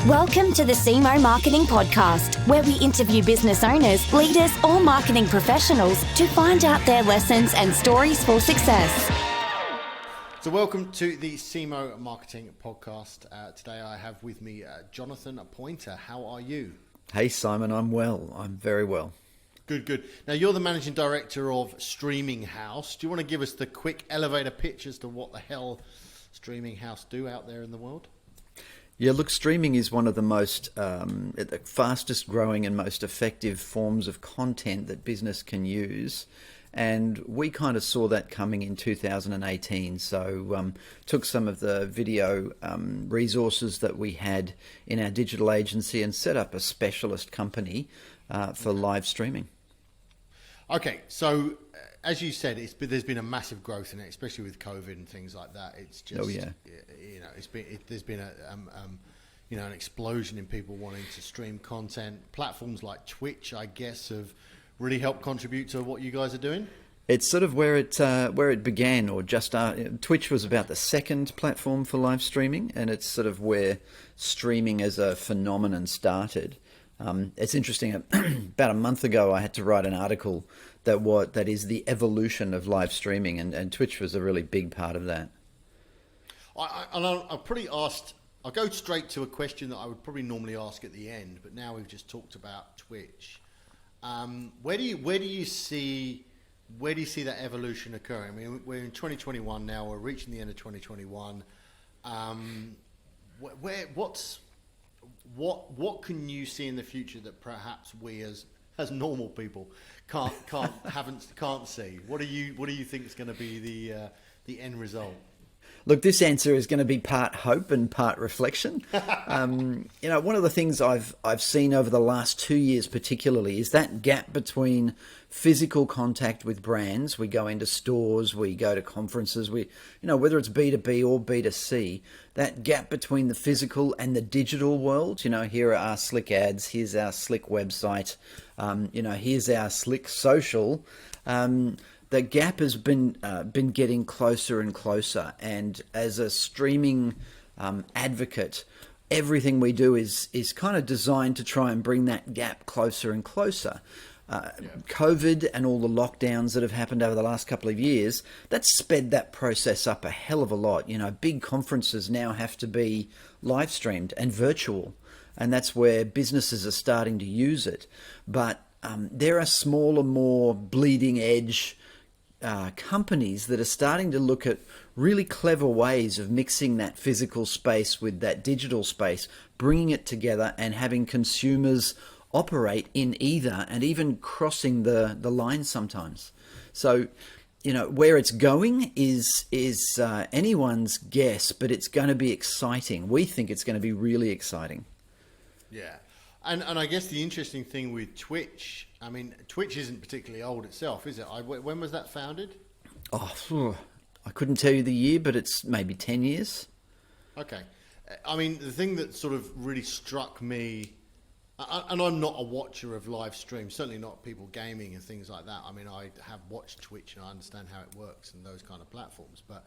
Welcome to the Cemoh Marketing Podcast, where we interview business owners, leaders, or marketing professionals to find out their lessons and stories for success. So welcome to the Cemoh Marketing Podcast. Today I have with me Jonathan Poynter. How are you? Hey Simon, I'm well. I'm very well. Good. Now you're the Managing Director of Streaming House. Do you want to give us the quick elevator pitch as to what the hell Streaming House do out there in the world? Yeah, look, streaming is one of the most, the fastest growing and most effective forms of content that business can use. And we kind of saw that coming in 2018. So took some of the video resources that we had in our digital agency and set up a specialist company for live streaming. Okay, so as you said, there's been a massive growth in it, especially with COVID and things like that. It's just, there's been an explosion in people wanting to stream content. Platforms like Twitch, I guess, have really helped contribute to what you guys are doing. It's sort of where it began, or just Twitch was about the second platform for live streaming, and it's sort of where streaming as a phenomenon started. It's interesting. About a month ago, I had to write an article that is the evolution of live streaming, and Twitch was a really big part of that. I'll go straight to a question that I would probably normally ask at the end, but now we've just talked about Twitch. Where do you see that evolution occurring? I mean, we're in 2021 now. We're reaching the end of 2021. What can you see in the future that perhaps we as normal people can't see? What do you think is going to be the end result? Look, this answer is going to be part hope and part reflection. One of the things I've seen over the last 2 years particularly is that gap between physical contact with brands. We go into stores, we go to conferences, whether it's B2B or B2C, that gap between the physical and the digital world. Here are our slick ads, here's our slick website, here's our slick social. The gap has been getting closer and closer, and as a streaming advocate, everything we do is kind of designed to try and bring that gap closer and closer. COVID and all the lockdowns that have happened over the last couple of years, that's sped that process up a hell of a lot. Big conferences now have to be live streamed and virtual, and that's where businesses are starting to use it. But there are smaller, more bleeding edge companies that are starting to look at really clever ways of mixing that physical space with that digital space, bringing it together and having consumers operate in either, and even crossing the line sometimes. So, where it's going is anyone's guess, but it's going to be exciting. We think it's going to be really exciting. Yeah. And I guess the interesting thing with Twitch, I mean, Twitch isn't particularly old itself, is it? When was that founded? I couldn't tell you the year, but it's maybe 10 years. Okay. I mean, the thing that sort of really struck me, and I'm not a watcher of live streams, certainly not people gaming and things like that. I mean, I have watched Twitch and I understand how it works and those kind of platforms. But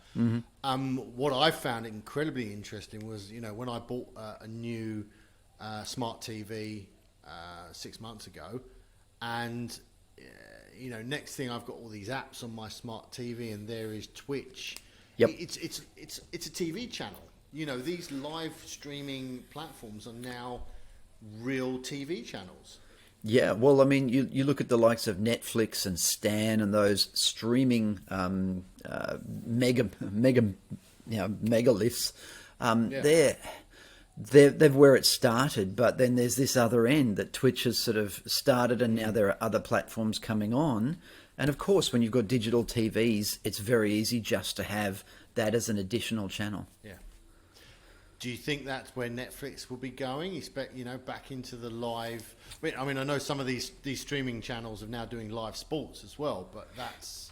what I found incredibly interesting was, when I bought a new smart TV 6 months ago, and next thing I've got all these apps on my smart TV, and there is Twitch. Yep. It's a TV channel. These live streaming platforms are now real TV channels. Yeah, well, I mean, you look at the likes of Netflix and Stan and those streaming megaliths. They're where it started, but then there's this other end that Twitch has sort of started, and now there are other platforms coming on. And of course, when you've got digital TVs, it's very easy just to have that as an additional channel. Yeah. Do you think that's where Netflix will be going? Back into the live. I mean, I know some of these streaming channels are now doing live sports as well, but that's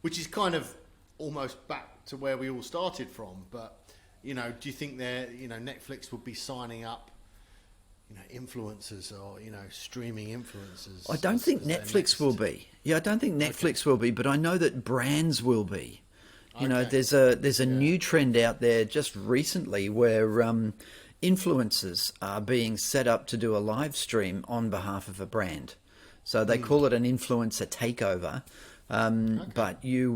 which is kind of almost back to where we all started from. But do you think Netflix will be signing up, influencers or streaming influencers? I don't think Netflix will be. Yeah, I don't think Netflix will be, but I know that brands will be. There's a new trend out there just recently where influencers are being set up to do a live stream on behalf of a brand. So they call it an influencer takeover. But you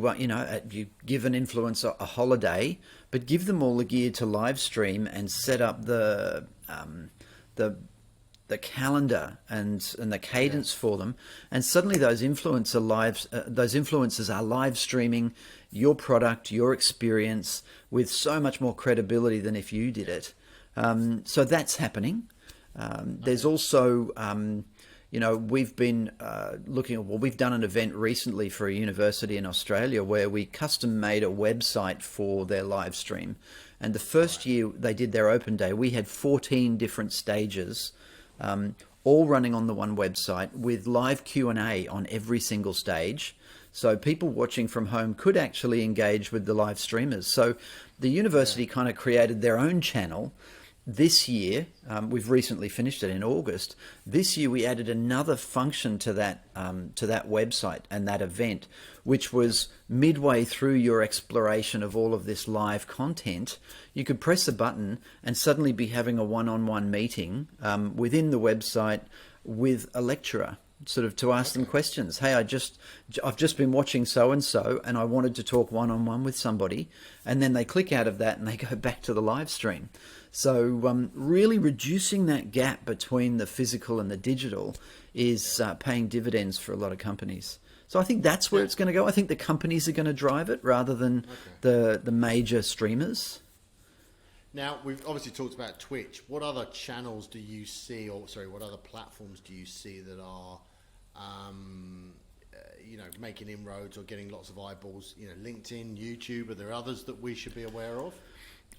give an influencer a holiday, but give them all the gear to live stream and set up the calendar and the cadence for them, and suddenly those influencers are live streaming your product, your experience, with so much more credibility than if you did it. So that's happening. There's also we've been we've done an event recently for a university in Australia where we custom made a website for their live stream. And the first year they did their open day, we had 14 different stages, all running on the one website with live Q&A on every single stage. So people watching from home could actually engage with the live streamers. So the university kind of created their own channel. This year, we've recently finished it in August. This year, we added another function to that website and that event, which was midway through your exploration of all of this live content. You could press a button and suddenly be having a one-on-one meeting within the website with a lecturer, sort of to ask them questions. Hey, I've just been watching so-and-so and I wanted to talk one-on-one with somebody. And then they click out of that and they go back to the live stream. So really reducing that gap between the physical and the digital is paying dividends for a lot of companies. So I think that's where it's going to go. I think the companies are going to drive it rather than the major streamers. Now, we've obviously talked about Twitch. What other channels do you see, what other platforms do you see that are, making inroads or getting lots of eyeballs? LinkedIn, YouTube, are there others that we should be aware of?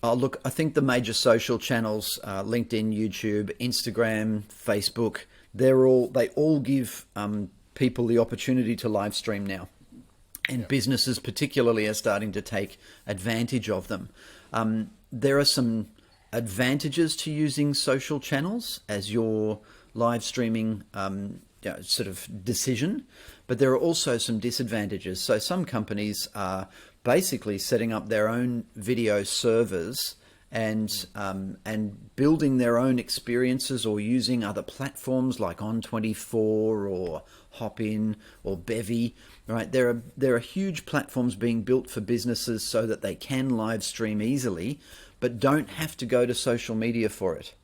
Oh, look, I think the major social channels, LinkedIn, YouTube, Instagram, Facebook, they all give people the opportunity to live stream now. And businesses particularly are starting to take advantage of them. There are some advantages to using social channels as your live streaming sort of decision, but there are also some disadvantages. So some companies are basically setting up their own video servers and building their own experiences, or using other platforms like On24 or Hopin or Bevy. Right, there are huge platforms being built for businesses so that they can live stream easily, but don't have to go to social media for it.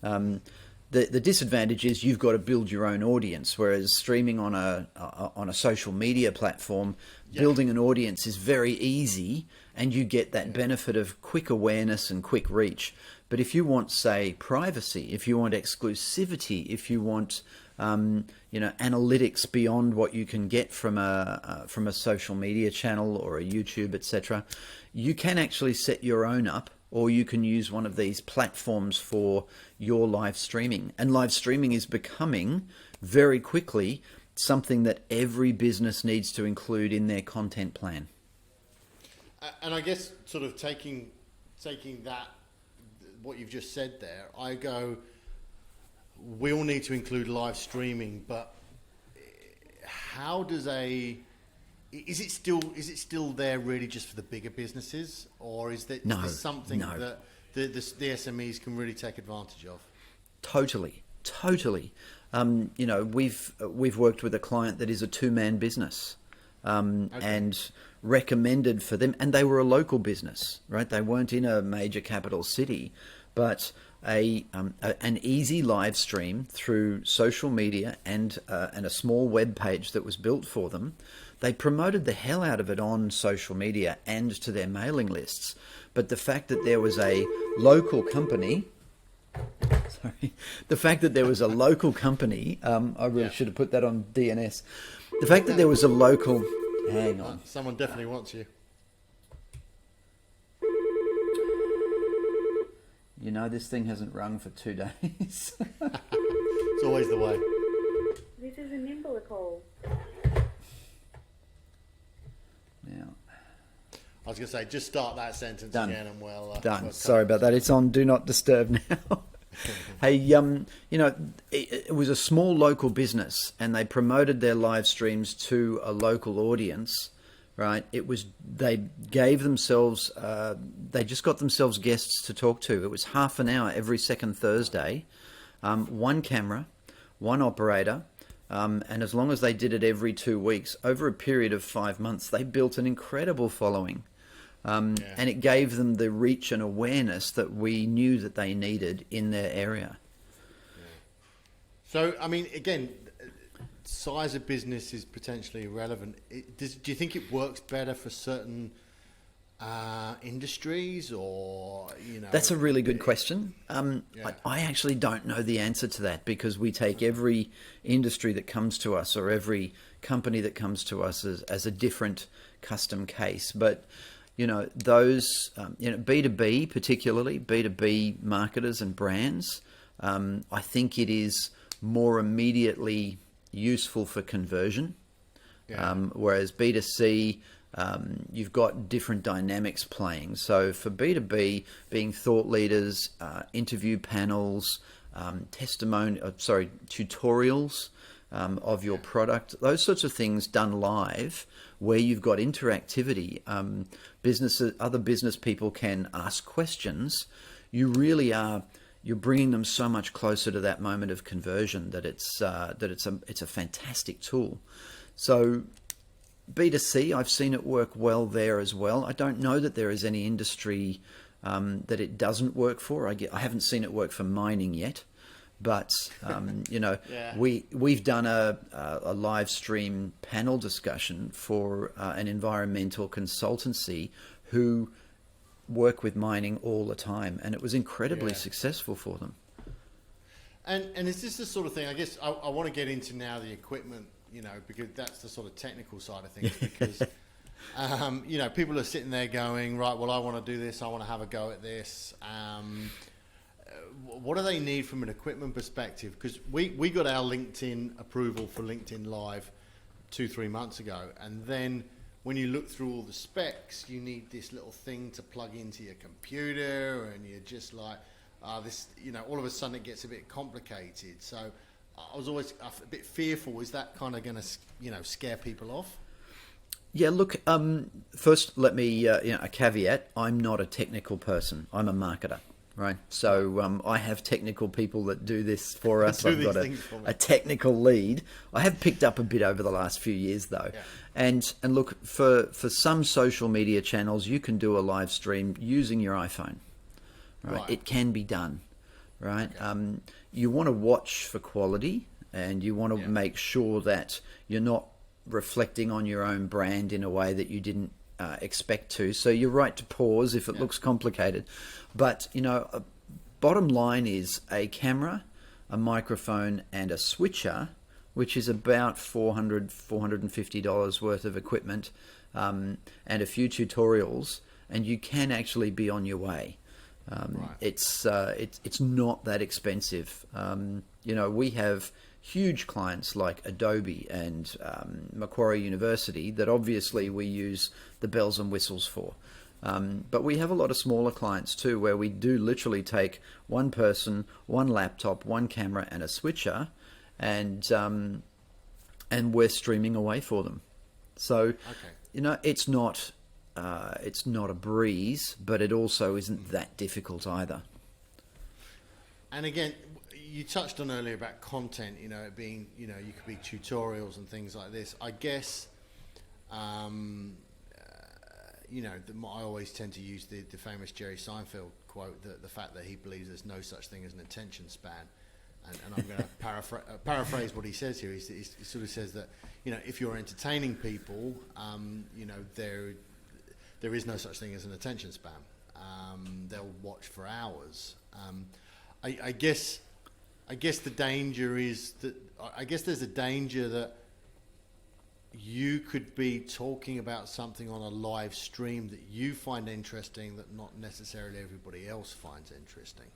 The disadvantage is you've got to build your own audience, whereas streaming on a social media platform, building an audience is very easy, and you get that benefit of quick awareness and quick reach. But if you want, say, privacy, if you want exclusivity, if you want analytics beyond what you can get from a social media channel or a YouTube, etc., you can actually set your own up, or you can use one of these platforms for your live streaming. And live streaming is becoming very quickly something that every business needs to include in their content plan. And I guess sort of taking that, what you've just said there, I go, we all need to include live streaming, but how does is it still there really just for the bigger businesses, or is there something that the SMEs can really take advantage of? Totally. We've worked with a client that is a two-man business, and recommended for them, and they were a local business, right? They weren't in a major capital city, but an easy live stream through social media and a small web page that was built for them. They promoted the hell out of it on social media and to their mailing lists. But the fact that there was a local company, I really should have put that on DNS. The fact that there was a local, hang on. Someone definitely wants you. This thing hasn't rung for 2 days. It's always the way. This is a Nimbler call. Now, I was going to say, just start that sentence Done. again and we'll... Done. Sorry about that. It's on Do Not Disturb now. Hey, it was a small local business, and they promoted their live streams to a local audience, right? They gave themselves, they just got themselves guests to talk to. It was half an hour every second Thursday, one camera, one operator, and as long as they did it every 2 weeks, over a period of 5 months, they built an incredible following. And it gave them the reach and awareness that we knew that they needed in their area. So, I mean, again, size of business is potentially irrelevant. Do you think it works better for certain industries, or That's a really good question. I actually don't know the answer to that, because we take every industry that comes to us, or every company that comes to us, as a different custom case. But those B2B, particularly B2B marketers and brands, I think it is more immediately useful for conversion, whereas B2C, you've got different dynamics playing. So for B2B, being thought leaders, interview panels, tutorials of your product, those sorts of things done live, where you've got interactivity, other business people can ask questions. You really are. You're bringing them so much closer to that moment of conversion that it's a fantastic tool. So B2C, I've seen it work well there as well. I don't know that there is any industry that it doesn't work for. I haven't seen it work for mining yet, but we've done a live stream panel discussion for an environmental consultancy who work with mining all the time, and it was incredibly successful for them. And is this the sort of thing, I guess I want to get into now the equipment, because that's the sort of technical side of things, because people are sitting there going, right, well, I want to do this, I want to have a go at this. What do they need from an equipment perspective? Because we got our LinkedIn approval for LinkedIn Live 2-3 months ago, and then when you look through all the specs, you need this little thing to plug into your computer, and you're just like, all of a sudden it gets a bit complicated. So I was always a bit fearful. Is that kind of going to, scare people off? Yeah, look, first let me, a caveat. I'm not a technical person. I'm a marketer, right? So I have technical people that do this for us. I've got a technical lead. I have picked up a bit over the last few years, though. Yeah. And look, for some social media channels, you can do a live stream using your iPhone, right? It can be done, right? Okay. You want to watch for quality, and you want to make sure that you're not reflecting on your own brand in a way that you didn't expect to. So you're right to pause if it looks complicated. But, bottom line is a camera, a microphone, and a switcher, which is about $450 worth of equipment, and a few tutorials, and you can actually be on your way. It's not that expensive. We have huge clients like Adobe and Macquarie University that obviously we use the bells and whistles for. But we have a lot of smaller clients too, where we do literally take one person, one laptop, one camera, and a switcher, and we're streaming away for them. So, it's not a breeze, but it also isn't that difficult either. And again, you touched on earlier about content, it being, you could be tutorials and things like this. I guess, I always tend to use the famous Jerry Seinfeld quote, the fact that he believes there's no such thing as an attention span. And I'm going to paraphrase what he says here. He sort of says that, if you're entertaining people, there is no such thing as an attention span. They'll watch for hours. I guess the danger is that there's a danger that you could be talking about something on a live stream that you find interesting that not necessarily everybody else finds interesting.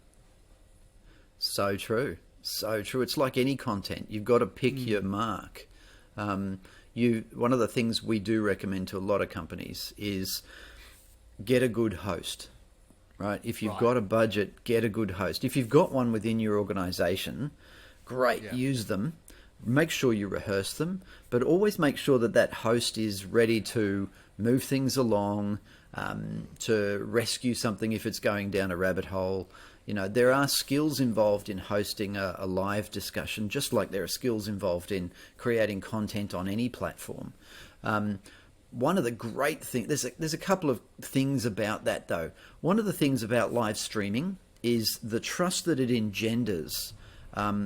So true. It's like any content. You've got to pick your mark. One of the things we do recommend to a lot of companies is get a good host, right? If you've got a budget, get a good host. If you've got one within your organization, great, use them. make sure you rehearse them, but always make sure that that host is ready to move things along, to rescue something if it's going down a rabbit hole. You know, there are skills involved in hosting a live discussion, just like there are skills involved in creating content on any platform. One of the great things, there's a couple of things about that though. One of the things about live streaming is the trust that it engenders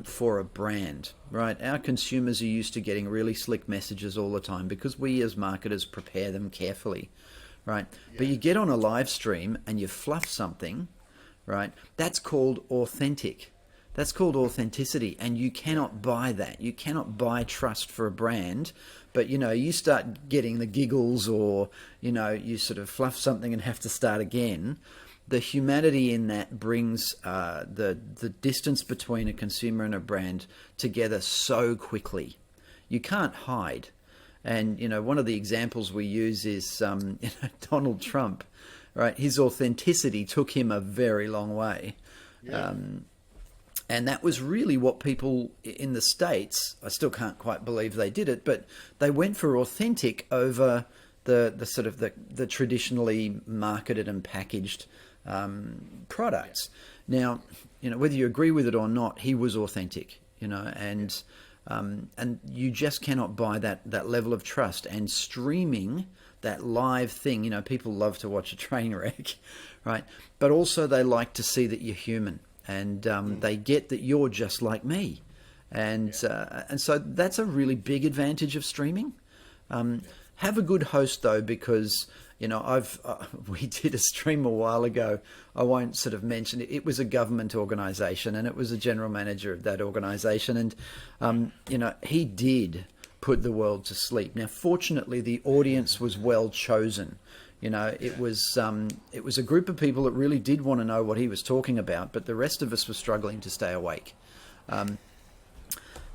for a brand, right? Our consumers are used to getting really slick messages all the time because we as marketers prepare them carefully, right? Yeah. But you get on a live stream and you fluff something, right? That's called authentic. That's called authenticity, and you cannot buy that. You cannot buy trust for a brand, but you know, you start getting the giggles, or you know, you sort of fluff something and have to start again. The humanity in that brings the distance between a consumer and a brand together so quickly. You can't hide. And you know, one of the examples we use is Donald Trump, right? His authenticity took him a very long way. Yeah. And that was really what people in the States, I still can't quite believe they did it, but they went for authentic over the sort of the traditionally marketed and packaged products. Now, you know, whether you agree with it or not, he was authentic, you know, and you just cannot buy that level of trust. And streaming, that live thing, you know, people love to watch a train wreck, right? But also they like to see that you're human. And they get that you're just like me, and so that's a really big advantage of streaming. Have a good host though, because you know we did a stream a while ago. I won't sort of mention it. It was a government organisation, and it was a general manager of that organisation, and you know, he did put the world to sleep. Now, fortunately, the audience was well chosen. You know, it was a group of people that really did want to know what he was talking about, but the rest of us were struggling to stay awake.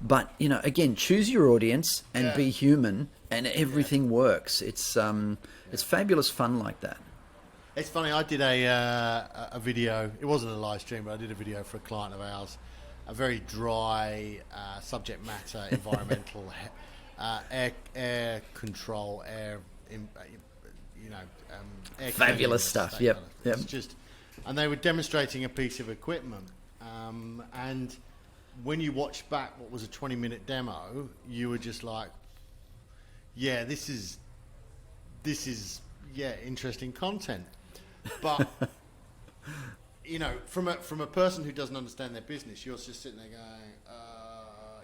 But you know, again, choose your audience and be human, and everything works. It's fabulous fun like that. It's funny. I did a video. It wasn't a live stream, but I did a video for a client of ours. A very dry subject matter, environmental, air control, air fabulous stuff. Yep. It's just, and they were demonstrating a piece of equipment, and when you watch back what was a 20-minute demo, you were just like, yeah, this is interesting content, but you know, from a person who doesn't understand their business, you're just sitting there going,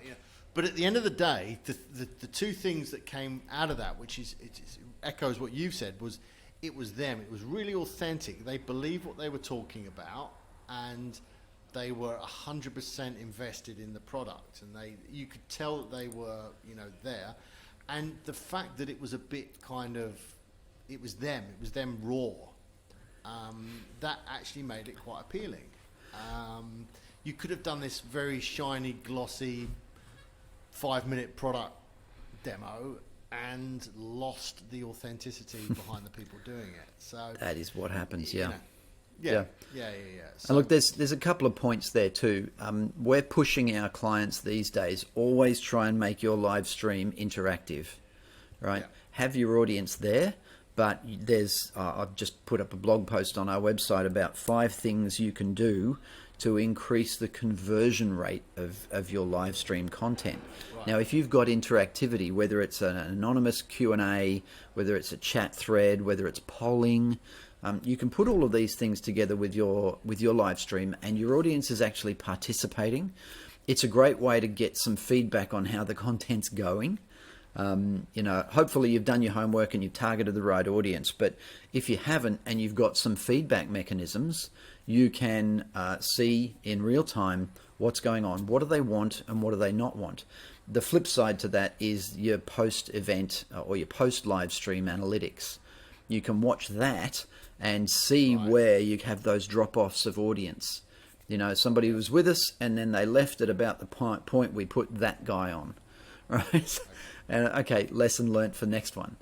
you know. But at the end of the day, the two things that came out of that, which is it echoes what you've said, was it was them. It was really authentic. They believed what they were talking about, and they were 100% invested in the product. And you could tell that they were, you know, there. And the fact that it was a bit kind of, it was them raw. That actually made it quite appealing. You could have done this very shiny, glossy 5-minute product demo and lost the authenticity behind the people doing it. So that is what happens. You Yeah. know, yeah. So, and look, there's a couple of points there too. We're pushing our clients these days, always try and make your live stream interactive, right? Yeah. Have your audience there, but there's I've just put up a blog post on our website about 5 things you can do to increase the conversion rate of your live stream content. Right. Now, if you've got interactivity, whether it's an anonymous Q&A, whether it's a chat thread, whether it's polling, you can put all of these things together with your live stream, and your audience is actually participating. It's a great way to get some feedback on how the content's going. You know, hopefully you've done your homework and you've targeted the right audience. But if you haven't and you've got some feedback mechanisms, you can see in real time what's going on. What do they want and what do they not want? The flip side to that is your post-event or your post-live stream analytics. You can watch that and see where you have those drop-offs of audience. You know, somebody was with us and then they left at about the point we put that guy on, right? And okay, lesson learnt for next one.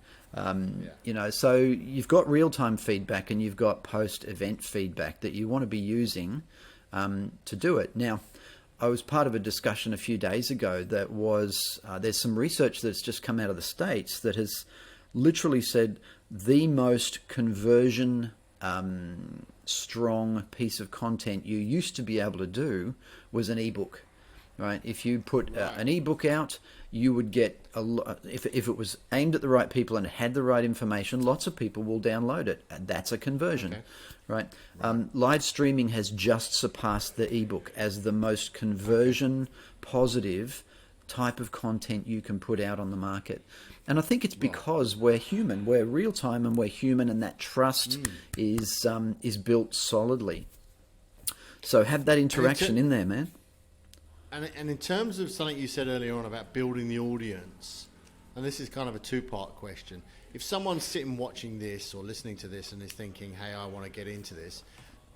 You know, so you've got real-time feedback and you've got post-event feedback that you want to be using to do it. Now, I was part of a discussion a few days ago that was, there's some research that's just come out of the States that has literally said the most conversion strong piece of content you used to be able to do was an ebook, right? If you put an ebook out, you would get a lot. If it was aimed at the right people and had the right information, lots of people will download it, and that's a conversion, right? Live streaming has just surpassed the ebook as the most conversion positive type of content you can put out on the market. And I think it's because we're human, we're real time, and we're human, and that trust is built solidly. So have that interaction in there, man. And in terms of something you said earlier on about building the audience, and this is kind of a two-part question. If someone's sitting watching this or listening to this and is thinking, hey, I want to get into this,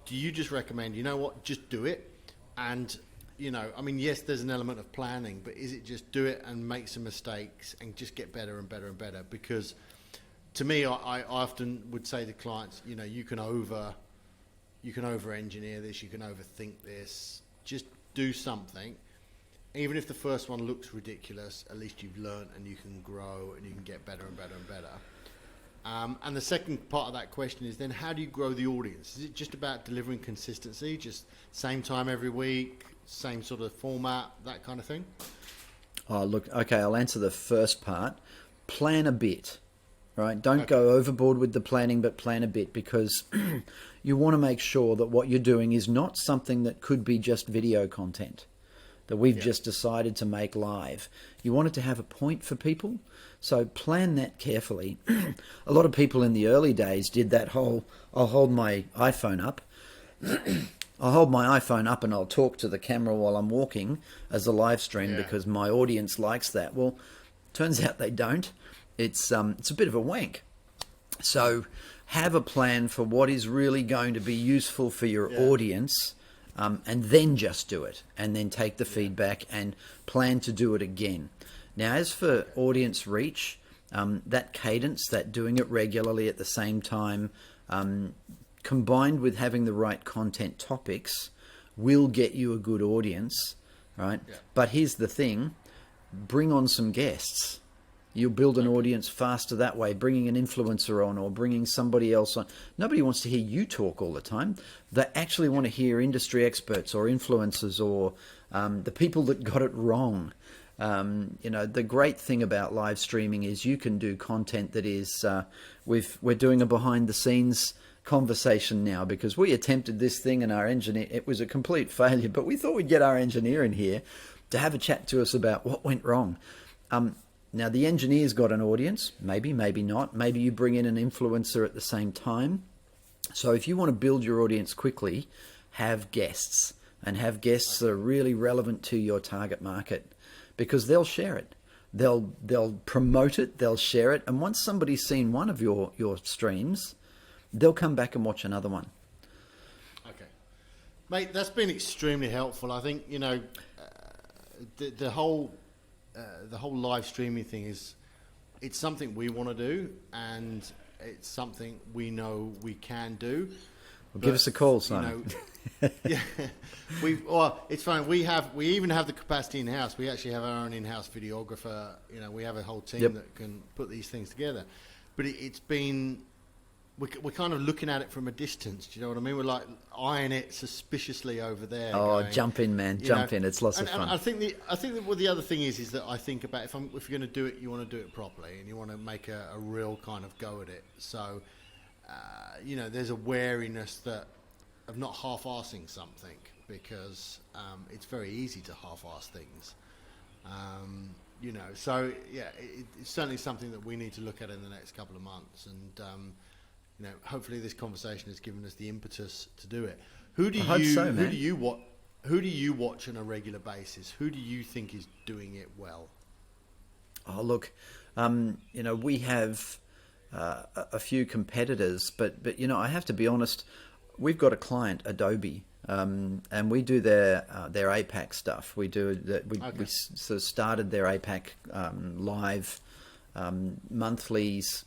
do you just recommend, you know what, just do it? And, you know, I mean, yes, there's an element of planning, but is it just do it and make some mistakes and just get better and better and better? Because to me, I often would say to clients, you know, you can over-engineer this, you can overthink this, just do something. Even if the first one looks ridiculous, at least you've learned and you can grow and you can get better and better and better. And the second part of that question is then how do you grow the audience? Is it just about delivering consistency, just same time every week, same sort of format, that kind of thing? Oh, look, okay, I'll answer the first part. Plan a bit, right? Don't go overboard with the planning, but plan a bit, because you want to make sure that what you're doing is not something that could be just video content that we've just decided to make live. You want it to have a point for people, so plan that carefully. A lot of people in the early days did that whole, I'll hold my iPhone up. I'll hold my iPhone up and I'll talk to the camera while I'm walking as a live stream because my audience likes that. Well, turns out they don't. It's a bit of a wank. So have a plan for what is really going to be useful for your audience, and then just do it, and then take the feedback and plan to do it again. Now, as for audience reach, that cadence, that doing it regularly at the same time, combined with having the right content topics, will get you a good audience, right? Yeah. But here's the thing, bring on some guests. You'll build an audience faster that way, bringing an influencer on or bringing somebody else on. Nobody wants to hear you talk all the time. They actually want to hear industry experts or influencers or the people that got it wrong. You know, the great thing about live streaming is you can do content that is, we're doing a behind the scenes conversation now because we attempted this thing and our engineer, it was a complete failure, but we thought we'd get our engineer in here to have a chat to us about what went wrong. Now, the engineer's got an audience, maybe, maybe not. Maybe you bring in an influencer at the same time. So if you want to build your audience quickly, have guests, and have guests that are really relevant to your target market, because they'll share it. They'll promote it, they'll share it, and once somebody's seen one of your streams, they'll come back and watch another one. Okay. Mate, that's been extremely helpful. I think, you know, the whole live streaming thing it's something we want to do, and it's something we know we can do. Well, give us a call, Simon. You know, it's fine. We even have the capacity in house. We actually have our own in-house videographer. You know, we have a whole team that can put these things together. But it's been. We're kind of looking at it from a distance. Do you know what I mean? We're like eyeing it suspiciously over there. Oh, going, jump in, man! Jump in. It's lots of fun. And I think the other thing is that I think about if you're going to do it, you want to do it properly, and you want to make a real kind of go at it. So, you know, there's a wariness of not half-arsing something, because it's very easy to half-arse things. You know, so yeah, it's certainly something that we need to look at in the next couple of months, and you know, hopefully this conversation has given us the impetus to do it. Who do you watch on a regular basis? Who do you think is doing it well? Oh, look, you know, we have a few competitors, but you know, I have to be honest. We've got a client, Adobe, and we do their APAC stuff. We do that. We sort of started their APAC live monthlies,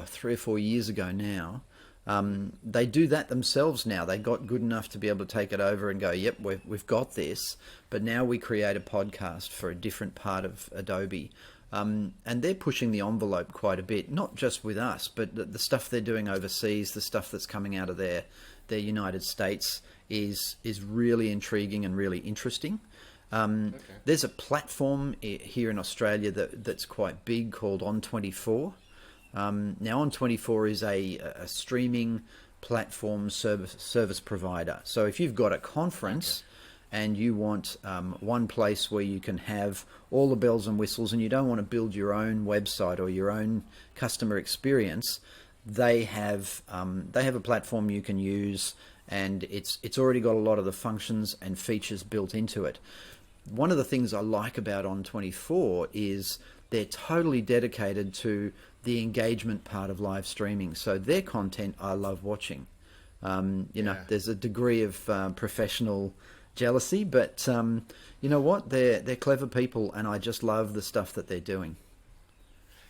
3 or 4 years ago now. They do that themselves now. They got good enough to be able to take it over and go, yep, we've got this. But now we create a podcast for a different part of Adobe. And they're pushing the envelope quite a bit, not just with us, but the stuff they're doing overseas, the stuff that's coming out of their United States is really intriguing and really interesting. There's a platform here in Australia that's quite big called On24. Now On24 is a streaming platform service provider. So if you've got a conference and you want one place where you can have all the bells and whistles and you don't want to build your own website or your own customer experience, they have a platform you can use, and it's already got a lot of the functions and features built into it. One of the things I like about On24 is they're totally dedicated to the engagement part of live streaming. So their content I love watching. You know, there's a degree of professional jealousy, but you know what? They're clever people, and I just love the stuff that they're doing.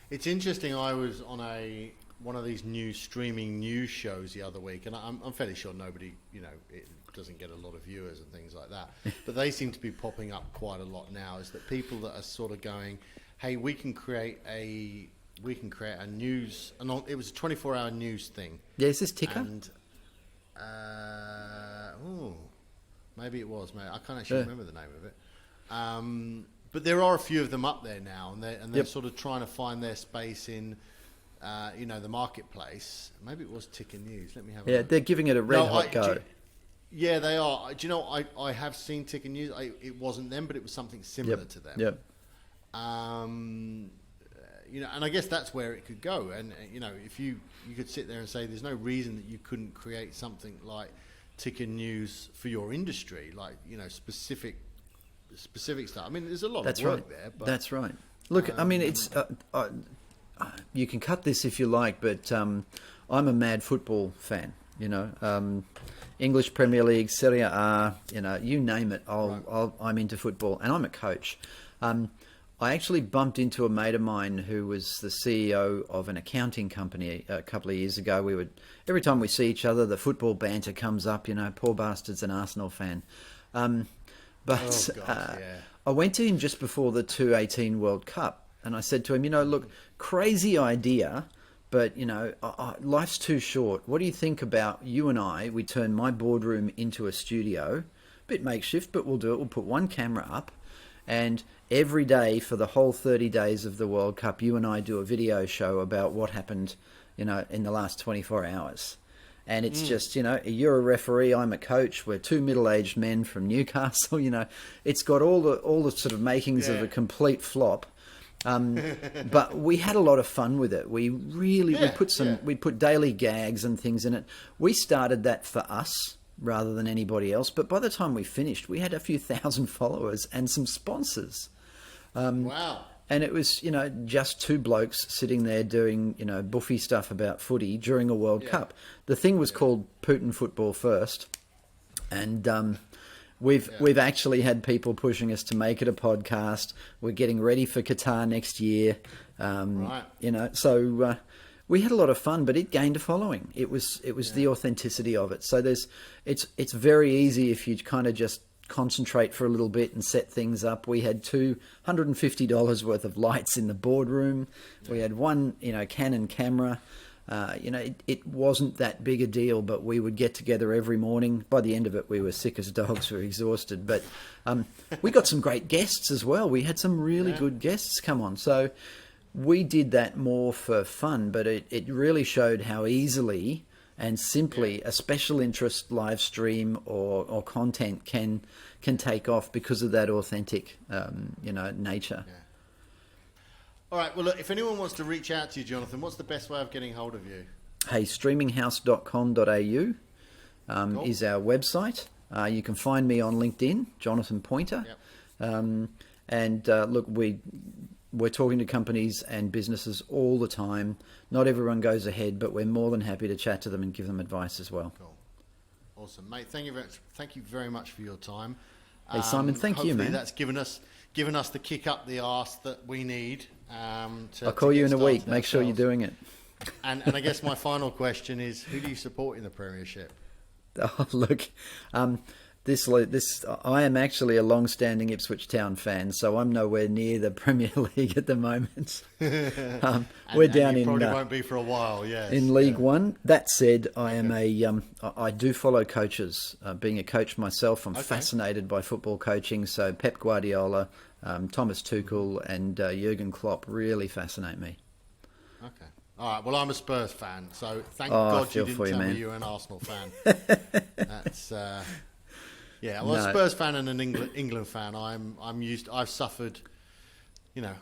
It's interesting. I was on one of these new streaming news shows the other week, and I'm fairly sure nobody, it doesn't get a lot of viewers and things like that, but they seem to be popping up quite a lot now. Is that people that are sort of going, hey, we can create a news, and it was a 24-hour news thing. Yeah, is this Ticker? And maybe it was. Mate, I can't actually remember the name of it. But there are a few of them up there now, and they're sort of trying to find their space in, the marketplace. Maybe it was Ticker News. Let me have a look. They're giving it a red hot go. Yeah, they are. Do you know, I have seen Ticker News. It wasn't them, but it was something similar to them. Yep. And I guess that's where it could go. And if you could sit there and say, there's no reason that you couldn't create something like Ticker News for your industry, like specific stuff. I mean, there's a lot of work there. But, that's right. Look, I mean, it's you can cut this if you like, but I'm a mad football fan. English Premier League, Serie A, you name it. I'm into football, and I'm a coach. I actually bumped into a mate of mine who was the CEO of an accounting company a couple of years ago. Every time we see each other, the football banter comes up. Poor bastard's an Arsenal fan. I went to him just before the 2018 World Cup, and I said to him, look, crazy idea, but life's too short. What do you think about you and we turn my boardroom into a studio, a bit makeshift, but we'll do it. We'll put one camera up, and every day for the whole 30 days of the World Cup, you and I do a video show about what happened, in the last 24 hours. And it's just, you're a referee, I'm a coach, we're two middle-aged men from Newcastle, it's got all the sort of makings of a complete flop. But we had a lot of fun with it. We put daily gags and things in it. We started that for us rather than anybody else. But by the time we finished, we had a few thousand followers and some sponsors. Wow. And it was, just two blokes sitting there doing, buffy stuff about footy during a World Cup. The thing was called Putin Football First. And we've actually had people pushing us to make it a podcast. We're getting ready for Qatar next year. So we had a lot of fun, but it gained a following. It was the authenticity of it. So it's very easy if you kind of just concentrate for a little bit and set things up. We had $250 worth of lights in the boardroom. We had one, Canon camera. It wasn't that big a deal, but we would get together every morning. By the end of it, we were sick as dogs. We were exhausted. But we got some great guests as well. We had some really good guests come on. So we did that more for fun, but it really showed how easily and simply a special interest live stream or content can take off because of that authentic, nature. Yeah. All right. Well, look, if anyone wants to reach out to you, Jonathan, what's the best way of getting hold of you? Hey, streaminghouse.com.au is our website. You can find me on LinkedIn, Jonathan Poynter. Yep. Look, we're talking to companies and businesses all the time. Not everyone goes ahead, but we're more than happy to chat to them and give them advice as well. Cool. Awesome, mate. Thank you very much for your time. Hey, Simon, thank you, man. That's given us the kick up the arse that we need. I'll call you in a week. Make sure you're doing it. And I guess my final question is, who do you support in the Premiership? Oh, look, this I am actually a long-standing Ipswich Town fan, so I'm nowhere near the Premier League at the moment. We're down in probably won't be for a while. Yes, in League One. That said, I do follow coaches. Being a coach myself, I'm fascinated by football coaching. So Pep Guardiola, Thomas Tuchel, and Jurgen Klopp really fascinate me. Okay. All right. Well, I'm a Spurs fan, so thank God you didn't tell me you were an Arsenal fan. That's. Yeah, well, a Spurs fan and an England fan. I've suffered,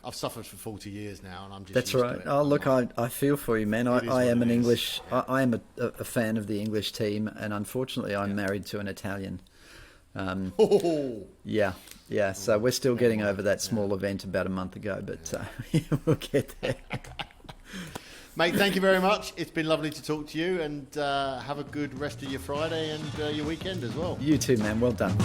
I've suffered for 40 years now, and I'm just. That's used right. to it. Oh, look, I feel for you, man. I am an English. Yeah. I am a fan of the English team, and unfortunately, I'm married to an Italian. Yeah. So we're still getting over that small event about a month ago, but we'll get there. Mate, thank you very much. It's been lovely to talk to you, and have a good rest of your Friday and your weekend as well. You too, man. Well done.